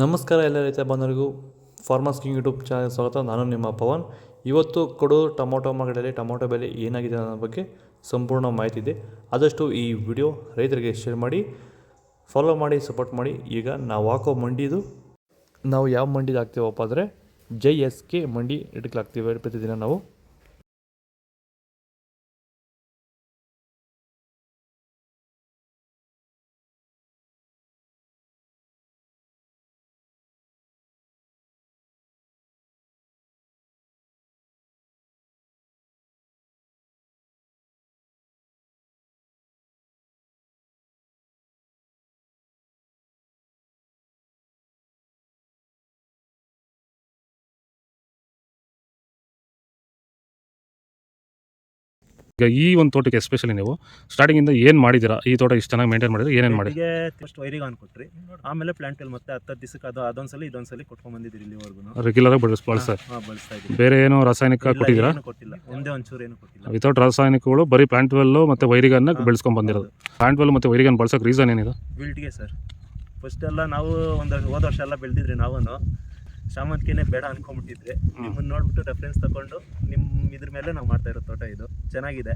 ನಮಸ್ಕಾರ ಎಲ್ಲ ರೈತ ಬಂಧುಗಳಿಗೂ ಫಾರ್ಮರ್ಸ್ ಕಿಂಗ್ ಯೂಟ್ಯೂಬ್ ಚಾನಲ್ ಸ್ವಾಗತ. ನಾನು ನಿಮ್ಮ ಪವನ್. ಇವತ್ತು ಕೊಡೂರು ಟೊಮೊಟೊ ಮಾರ್ಕೆಟಲ್ಲಿ ಟೊಮೊಟೊ ಬೆಲೆ ಏನಾಗಿದೆ ಅನ್ನೋ ಬಗ್ಗೆ ಸಂಪೂರ್ಣ ಮಾಹಿತಿ ಇದೆ. ಆದಷ್ಟು ಈ ವಿಡಿಯೋ ರೈತರಿಗೆ ಶೇರ್ ಮಾಡಿ, ಫಾಲೋ ಮಾಡಿ, ಸಪೋರ್ಟ್ ಮಾಡಿ. ಈಗ ನಾವು ಹಾಕೋ ಮಂಡಿದು ನಾವು ಯಾವ ಮಂಡಿದು ಹಾಕ್ತೀವಪ್ಪ ಅಂದರೆ JSK ಮಂಡಿ ರೇಟ್ಗೆ ಹಾಕ್ತೀವಿ ಪ್ರತಿದಿನ ನಾವು. ಈಗ ಈ ಒಂದು ತೋಟಕ್ಕೆ ಎಸ್ಪೆಷಲಿ ನೀವು ಸ್ಟಾರ್ಟಿಂಗಿಂದ ಏನು ಮಾಡಿದ್ದೀರಾ? ಈ ತೋಟ ಇಷ್ಟು ಚೆನ್ನಾಗಿ ಮೇಂಟೈನ್ ಮಾಡಿದ್ರೆ ಏನೇನು ಮಾಡಿ? ಫಸ್ಟ್ ವೈರಿಗೆ ಆನ್ ಕೊಟ್ರಿ, ಆಮೇಲೆ ಪ್ಲಾಂಟಲ್ಲಿ ಮತ್ತೆ 10 ದಿವಸಕ್ಕೆ ಅದೊಂದ್ಸಲಿ ಇದೊಂದ್ಸಲಿ ಕೊಟ್ಕೊಂಡ್ ಬಂದಿದ್ದೀರಿ ಇಲ್ಲಿವರೆಗೂ. ರೆಗ್ಯುಲರ್ ಆಗಿ ಬಳಸ್ತಾ ಬಳಸ್ತಾ ಇದ್ದೀವಿ. ಬೇರೆ ಏನು ರಾಸಾಯನಿಕ ಕೊಟ್ಟಿದ್ದೀರಾ? ಏನು ಕೊಟ್ಟಿಲ್ಲ, ಒಂದೇ ಒಂಚೂರು ಏನು ಕೊಟ್ಟಿಲ್ಲ. ವಿತೌಟ್ ರಾಸಾಯನಿಕಗಳು ಬರೀ ಪ್ಲಾಂಟ್ ವೆಲ್ಲು ಮತ್ತು ವೈರಿಗನ್ನ ಬೆಳೆಸ್ಕೊಂಡು ಬಂದಿರೋದು. ಪ್ಲಾಂಟ್ ವೆಲ್ ಮತ್ತು ವೈರಿಗನ್ ಬಳಸೋಕೆ ರೀಸನ್ ಏನಿದೆ? ಬಿಲ್ಟ್ಗೆ ಸರ್. ಫಸ್ಟ್ ಎಲ್ಲ ನಾವು ಹೋದ ವರ್ಷ ಎಲ್ಲ ಬೆಳೆದಿದ್ರಿ, ನಾವು ಶಾಮಂತಿಗೆನೇ ಬೇಡ ಅನ್ಕೊಂಡ್ಬಿಟ್ಟಿದ್ರೆ ನಿಮ್ಮನ್ನ ನೋಡ್ಬಿಟ್ಟು ರೆಫರೆನ್ಸ್ ತಗೊಂಡು ನಿಮ್ಮ ಇದ್ರ ಮೇಲೆ ನಾವು ಮಾಡ್ತಾ ಇರೋ ತೋಟ ಇದು ಚೆನ್ನಾಗಿದೆ.